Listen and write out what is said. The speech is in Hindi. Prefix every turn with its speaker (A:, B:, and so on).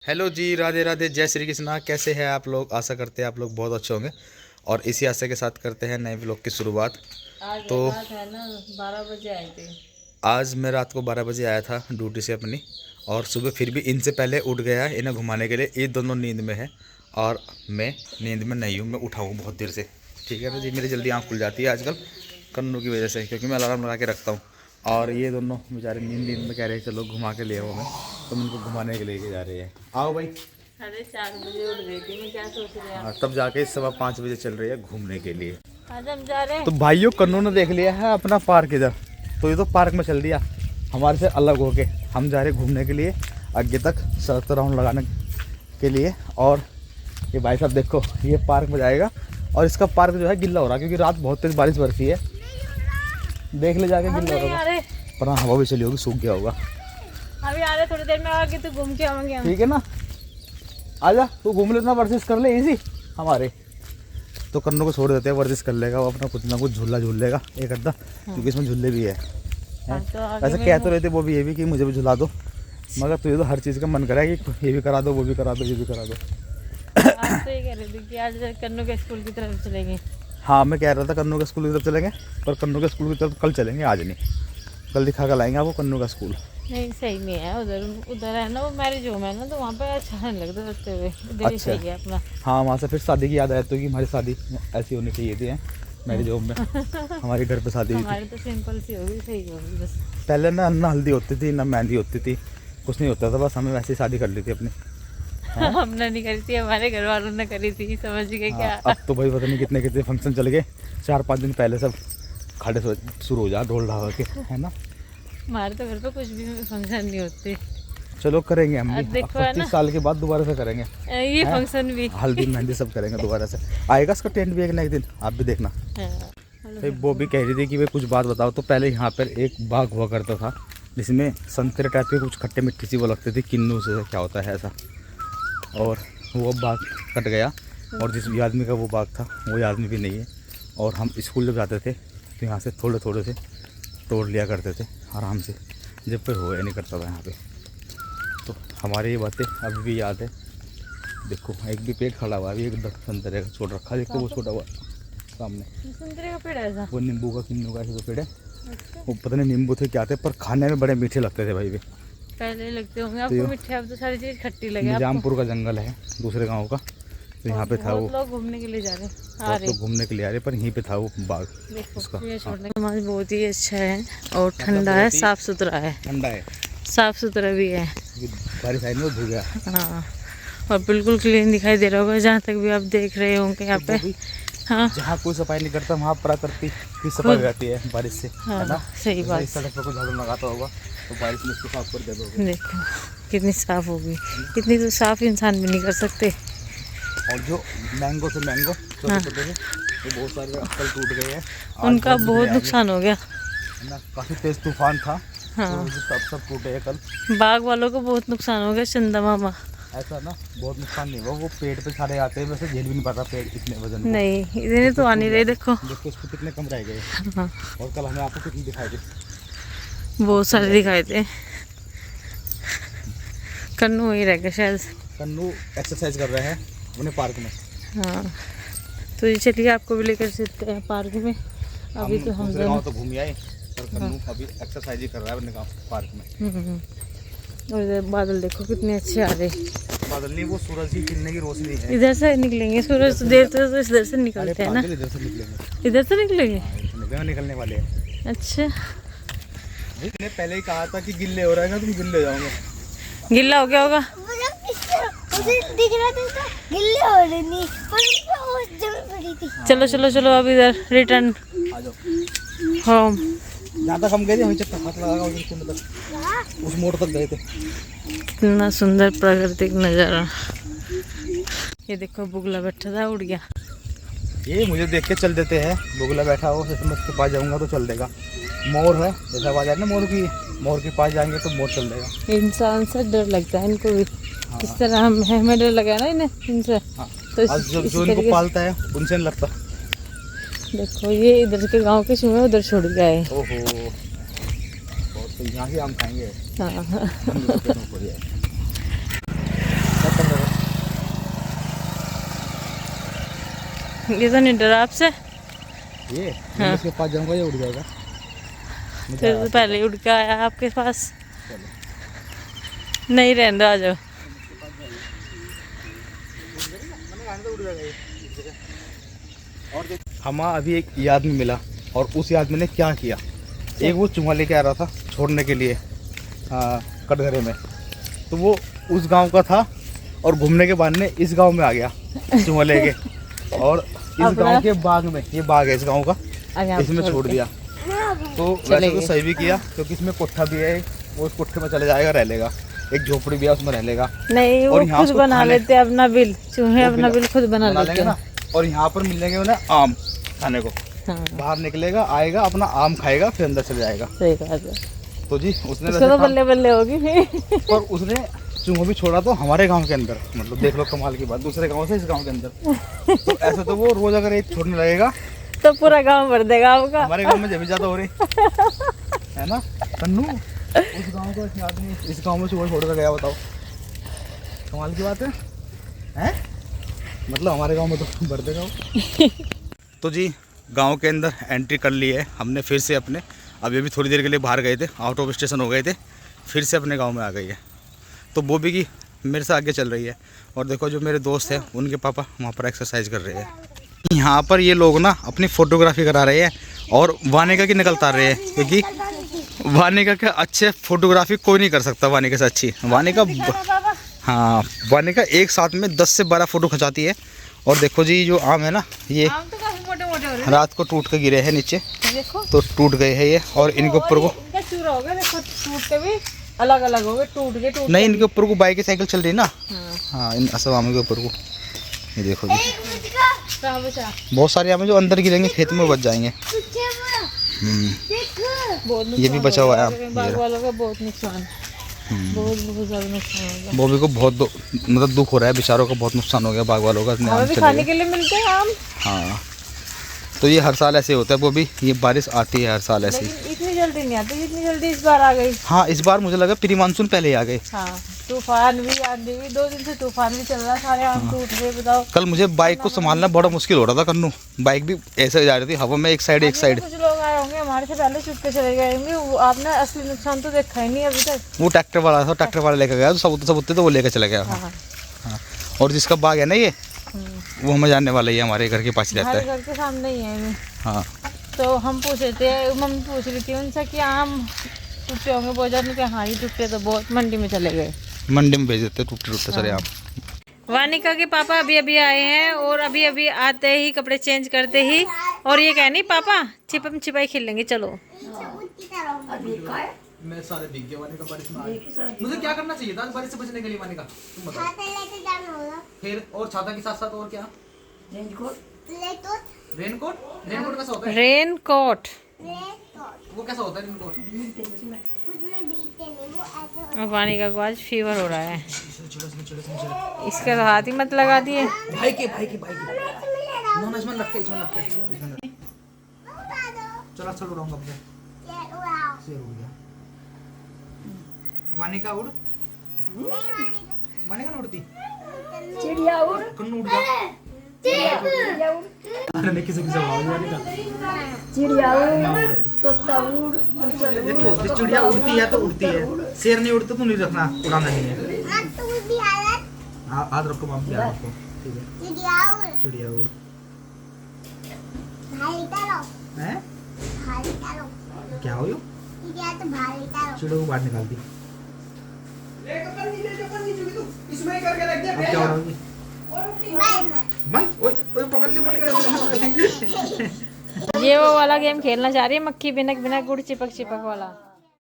A: हेलो जी, राधे राधे, जय श्री कृष्णा। कैसे हैं आप लोग? आशा करते हैं आप लोग बहुत अच्छे होंगे और इसी आशा के साथ करते हैं नए व्लॉग की शुरुआत।
B: आज
A: तो
B: रात है ना 12 बजे आए थे।
A: आज मैं रात को 12 बजे आया था ड्यूटी से अपनी, और सुबह फिर भी इनसे पहले उठ गया इन्हें घुमाने के लिए। ये दोनों नींद में है और मैं नींद में नहीं हूँ, मैं उठा हूँ बहुत देर से। ठीक है ना जी, मेरी जल्दी आँख खुल जाती है आजकल कन्नू की वजह से, क्योंकि मैं अलार्म लगा के रखता हूँ। और ये दोनों बेचारे नींद में कह रहे हैं चलो घुमा के ले आओ हमें, तो मैं उनको घुमाने के लिए जा रहे हैं। आओ भाई।
B: 4:30 उठ गई थी। मैं क्या सोच रहे हैं,
A: हाँ, तब जाके 5:15 बजे चल रही है घूमने के लिए।
B: आज हम जा रहे
A: तो
B: हैं।
A: भाइयों, कन्नू ने देख लिया है अपना पार्क इधर, तो ये तो पार्क में चल दिया हमारे से अलग होके। हम जा रहे घूमने के लिए आगे तक, सड़क राउंड लगाने के लिए। और ये भाई साहब देखो, ये पार्क में जाएगा और इसका पार्क जो है गिल्ला हो रहा है, क्योंकि रात बहुत तेज बारिश बरसी है। देख ले जाके गिल्ला हो रहा है, पर हाँ हवा भी चली होगी, सूख गया होगा।
B: अभी आ रहे, थोड़ी देर में आगे तो घूम के आएंगे हम।
A: ठीक है ना, आजा तू घूम लेना, वर्जिश कर ले इजी हमारे। तो कन्नू को छोड़ देते हैं, वर्जिश कर लेगा वो अपना, कुछ ना कुछ झूला झूल लेगा एक अद्धा, क्योंकि इसमें झूले भी है। वैसे कह तो रहे थे वो भी, ये भी कि मुझे भी झुला दो, मगर तुझे तो हर चीज़ का मन करा है कि ये भी करा दो, वो भी करा दो, ये भी करा दो।
B: आज तो ये कह रहे थे कि आज कन्नू के स्कूल की तरफ चलेंगे।
A: हाँ, मैं कह रहा था कन्नू के स्कूल की तरफ चलेंगे, पर कन्नू के स्कूल की तरफ कल चलेंगे, आज नहीं। कल दिखा कर लाएंगे आपको कन्नू का स्कूल।
B: नहीं, सही में है उधर है ना वो मैरिज होम है ना, तो वहाँ पे अच्छा नहीं लगता रहते हुए। इधर ही
A: अच्छा,
B: सही है अपना।
A: हाँ, वहाँ से फिर शादी की याद आती है कि हमारी शादी ऐसी होनी चाहिए थी मैरिज होम में। हमारे घर पे शादी हुई थी।
B: हमारी तो सिंपल सी होगी, सही होगी बस।
A: पहले ना हल्दी होती थी, ना मेहंदी होती थी, कुछ नहीं होता था, बस हमें वैसे ही शादी कर ली थी अपनी।
B: हमने नहीं करी थी, हमारे घर वालों ने करी थी, समझ गए क्या।
A: अब तो भाई पता नहीं कितने कितने फंक्शन चल गए, 4-5 दिन पहले सब खड़े शुरू हो जा ढोल ढाल के, है ना।
B: हमारे तो घर पे कुछ भी फंक्शन नहीं होते।
A: चलो करेंगे हम भी,
B: देखो है ना,
A: 25 साल के बाद दोबारा से करेंगे
B: ये फंक्शन भी,
A: हल्दी मेहंदी सब करेंगे दोबारा से। आएगा इसका टेंट भी एक ना एक दिन, आप भी देखना। भाई वो भी कह रही थी कि भाई कुछ बात बताओ। तो पहले यहाँ पर एक बाग हुआ करता था, जिसमें संतरे टाइप के कुछ खट्टे मिट्टी सी वो लगती थी, किन्नू से क्या होता है ऐसा। और वो बाग कट गया, और जिस भी आदमी का वो बाग था वही आदमी भी नहीं है। और हम स्कूल जब जाते थे तो यहाँ से थोड़े थोड़े से तोड़ लिया करते थे आराम से, जब कोई हुआ नहीं करता था यहाँ पे। तो हमारी ये बातें अभी भी याद है। देखो एक भी पेड़ खड़ा हुआ है, अभी एक संतरे का छोड़ रखा है, देखो वो छोटा हुआ सामने
B: संतरे का पेड़ है ऐसा?
A: वो नींबू का, किन्नू का ऐसा तो पेड़ है। वो पता नहीं नींबू थे क्या थे, पर खाने में बड़े मीठे लगते थे भाई। भी
B: पहले लगते होंगे आपको मीठे, अब तो सारी चीज खट्टी लगे।
A: निजामपुर का जंगल है दूसरे गांव का, तो यहाँ पे था वो।
B: लोग घूमने के लिए जा रहे हैं,
A: बहुत लोग घूमने के लिए आ रहे, पर यहीं पे था वो बाग उसका।
B: ये छोड़ने का समाज बहुत ही अच्छा है और ठंडा है, साफ सुथरा है।
A: ठंडा है,
B: साफ सुथरा भी है।
A: बारिश आई नहीं, धो गया।
B: हाँ, और बिल्कुल क्लीन दिखाई दे रहा होगा जहाँ तक भी आप देख रहे होंगे यहाँ पे। हाँ,
A: जहाँ कोई सफाई नहीं करता वहाँ प्रकृति की सफाई रहती है बारिश से, है ना।
B: सही बात।
A: इस सड़क पर कोई झाड़ू लगाता होगा तो बारिश में इसको साफ कर देगा।
B: देखो कितनी साफ होगी, इतनी तो साफ इंसान भी नहीं कर सकते।
A: और जो मैंगो से मैंगो छोटे छोटे से, वो बहुत सारे एप्पल टूट गए हैं,
B: उनका बहुत नुकसान हो गया
A: ना, काफ़ी तेज तूफान था।
B: हाँ,
A: तो सब टूटे हैं कल।
B: बाग वालों को बहुत नुकसान हो गया, चंदा मामा।
A: ऐसा ना, बहुत नुकसान नहीं हुआ, वो पेड़ पे सारे आते हैं, वैसे झेल भी नहीं पाता पेड़ इतने वजन को।
B: नहीं, इतने तो आ नहीं रहे। देखो
A: इसको कितने कम रह गए।
B: हाँ,
A: और कल हमें आपको कितने दिखाई दे,
B: बहुत सारे दिखाए थे। कन्नू वही रह गया शायद।
A: कन्नू एक्सरसाइज कर रहे हैं अपने पार्क में।
B: हाँ, तो ये चलिए आपको भी लेकर चलते हैं पार्क में। अभी तो हम
A: गाँव तो घूम आए, पर कन्नू अभी एक्सरसाइज ही कर रहा है अपने गाँव पार्क में।
B: और इधर बादल देखो कितने अच्छे आ रहे।
A: बादल नहीं, वो सूरज की किरणें की रोशनी है।
B: इधर से निकलेंगे सूरज, देर तो इधर से निकलते हैं ना।
A: इधर से निकलेंगे,
B: इधर से निकलेंगे।
A: निकलने वाले हैं।
B: अच्छा,
A: मैंने पहले ही कहा था कि गिल्ले हो रहे हैं, तुम गिल्ले हो जाओगे।
B: गिल्ला हो गया होगा।
C: दिख रहा था गिल्ले हो रही नहीं, पड़ी थी।
B: चलो चलो चलो, अब इधर रिटर्न
A: आ जाओ।
B: होम।
A: जहाँ तक हम गए थे वहीं तक हाथ लगा उस मोड़ तक गए थे।
B: कितना सुंदर प्राकृतिक नज़ारा। ये देखो बुगला बैठा था, उड़ गया।
A: ये मुझे देख के चल देते हैं, बुगला बैठा हो, जैसे मैं उसके पास जाऊंगा तो चल देगा। मोर है, जैसा आवाज है ना मोर के पास जाएंगे तो मोर चल देगा।
B: इंसान से डर लगता है इनको भी। किस तरह हमें डर लगा ना इन्हें इनसे।
A: हाँ।
B: तो
A: जो इनको पालता है उनसे नहीं लगता।
B: देखो ये इधर के गांव के चूहे उधर छोड़ गया है।
A: ओहो, तो यहाँ से आम खाएंगे।
B: हाँ, ये तो नहीं डरा आपसे?
A: ये मैं इसके पास जाऊंगा ये उड़ जाएगा।
B: फिर तो पहले ही उड़ के आया आपके पास। नहीं रहने दो, आ जाओ।
A: हमें अभी एक आदमी मिला और उस आदमी ने क्या किया, एक वो चूहा लेके आ रहा था छोड़ने के लिए कटघरे में, तो वो उस गांव का था और घूमने के बहाने इस गांव में आ गया चूहा लेके और इस गांव के बाग में, ये बाग है इस गांव का, इसमें छोड़ दिया। तो वैसे तो सही भी किया क्योंकि इसमें कोठा भी है, वो उस कोठे में चले जाएगा, रह लेगा, एक झोपड़ी भी है उसमें रह लेगा।
B: नहीं वो खुद बना लेते हैं अपना बिल, चूहे अपना बिल खुद बना लेते हैं।
A: और यहाँ पर मिलेंगे उन्हें आम खाने को।
B: हाँ।
A: बाहर निकलेगा, आएगा, अपना आम खाएगा, फिर अंदर चले जाएगा।
B: सही बात है।
A: तो जी उसने
B: तो बल्ले बल्ले होगी
A: पर उसने चूहा भी छोड़ा तो हमारे गांव के अंदर, मतलब देख लो कमाल की बात, दूसरे गांव से इस गांव के अंदर। तो ऐसा तो वो रोज अगर एक छोड़ने लगेगा
B: तो पूरा गांव भर देगा आपका।
A: हमारे गांव में जब ज्यादा हो रही है ना कन्नू, उस गांव को आदमी इस गांव में चूहा छोड़ कर गया, बताओ कमाल की बात है? मतलब हमारे गांव में तो भर देगा वो। तो जी गांव के अंदर एंट्री कर ली है हमने फिर से अपने, अभी थोड़ी देर के लिए बाहर गए थे, आउट ऑफ स्टेशन हो गए थे, फिर से अपने गांव में आ गई है। तो बॉबी की मेरे से आगे चल रही है और देखो जो मेरे दोस्त हैं उनके पापा वहाँ पर एक्सरसाइज कर रहे हैं। यहाँ पर ये लोग ना अपनी फ़ोटोग्राफी करा रहे हैं और वानिका की नकल उतार रहे हैं क्योंकि वानिका के अच्छे फोटोग्राफी कोई नहीं कर सकता, वानिका से अच्छी वानिका। हाँ वानिका एक साथ में 10 से 12 फ़ोटो खिंचाती है। और देखो जी जो आम है ना, ये
B: आम तो काफी मोटे मोटे हो रहे हैं।
A: रात को टूट के गिरे हैं नीचे,
B: देखो
A: तो टूट गए हैं ये, और इनके ऊपर को
B: इनका चूरा हो गया, देखो टूट के भी अलग अलग हो गए, टूट
A: नहीं, इनके ऊपर को बाइक की साइकिल चल रही ना।
B: हाँ।
A: हाँ इन सब आमों के ऊपर को ये देखो जी,
B: कहाँ बचा?
A: बहुत सारे आम जो अंदर गिरेंगे खेत में बच जाएंगे।
B: बहुत
A: ये भी बचा हुआ है आम,
B: बाग वालों का बहुत नुकसान, बहुत ज़्यादा नुकसान हो गया।
A: बॉबी को बहुत मतलब दुख हो रहा है, बेचारों का बहुत नुकसान हो गया बाग वालों का।
B: हमें भी खाने के लिए मिलते हैं आम।
A: हाँ तो ये हर साल ऐसे होता है बॉबी, ये बारिश आती है हर साल ऐसी।
B: लेकिन इतनी जल्दी नहीं आती जितनी जल्दी इस बार आ गई।
A: हाँ इस बार मुझे लगा प्री मानसून पहले ही आ गए।
B: हाँ तूफान भी, आंधी भी, 2 दिन से तूफान भी चल रहा है, सारे आम टूट गए। बताओ
A: कल मुझे बाइक को संभालना बड़ा मुश्किल हो रहा था कन्नू, बाइक भी ऐसे जा रही थी हवा में, एक साइड।
B: कुछ लोग आए होंगे हमारे से पहले छुप के चले गए होंगे, आपने असली नुकसान तो देखा ही नहीं अभी तक।
A: वो ट्रैक्टर वाला था, ट्रैक्टर वाला लेकर गया, तो सबूते तो वो लेकर चला गया।
B: हाँ।
A: हाँ और जिसका बाग है ना ये, वो हमें जानने वाला ही है, हमारे घर के पास ही रहता है।
B: घर के सामने ही है।
A: हाँ
B: तो हम पूछ रहे थे, मम्मी पूछ रही थी उनसे कि आम टूटे होंगे बहुत ज़्यादा, कि हाँ ही टूटे तो बहुत, मंडी में चले गए,
A: मंडी में भेज देते टूटे टूटे सारे आम।
B: वानिका के पापा अभी अभी आए हैं और अभी अभी आते ही कपड़े चेंज करते ही, और ये कह नहीं पापा छिपम छिपाई खेलेंगे, चलो।
A: मैं सारे भीग गया वानिका बारिश में। मुझे क्या करना चाहिए था बारिश से बचने के लिए वानिका, तुम बताओ।
C: छाता लेके जाना होगा।
A: फिर और छाता के साथ साथ और क्या?
C: रेनकोट।
A: रेनकोट कैसा होता है?
B: रेनकोट
A: वो कैसा होता है रेनकोट?
C: उसमें भीगते नहीं, वो ऐसे होता
B: वानिका को आज फीवर हो रहा है, इसके तो हाथ ही मत लगा दिए।
A: भाई के ना इसमें लग के चलो चलो रहूंगा अपने
C: है। उड़ाओ।
A: से हो गया। वानिका उड़, वानिका उड़ती,
C: चिड़िया उड़।
A: कन्नू उड़ जा,
C: चिड़िया उड़।
A: अरे किसे किसे आवाज वानिका
C: चिड़िया उड़, तोता उड़।
A: देखो जिस चिड़िया उड़ती है तो उड़ती है, शेर नहीं उड़ता तो नहीं रखना, उड़ाना नहीं है।
C: तू भी आया।
A: हाथ रखो माम भी हाथ रखो, ठीक है।
C: चिड़िया उड़।
A: चिड़िया उड़
C: भाई तारो।
A: हैं?
C: भाई तारो।
A: क्या हो यो?
C: चिड़िया तो भाई तारो।
A: चिड़िया को बाहर निकाल दी। इसमें करके रख दे। अब क्या हो रहा है?
C: बाय में।
A: भाई ओए ओए पकड़ ली
B: ये वो वाला गेम खेलना चाह रही है, मक्खी बिनक बिनक गुड़ चिपक चिपक वाला।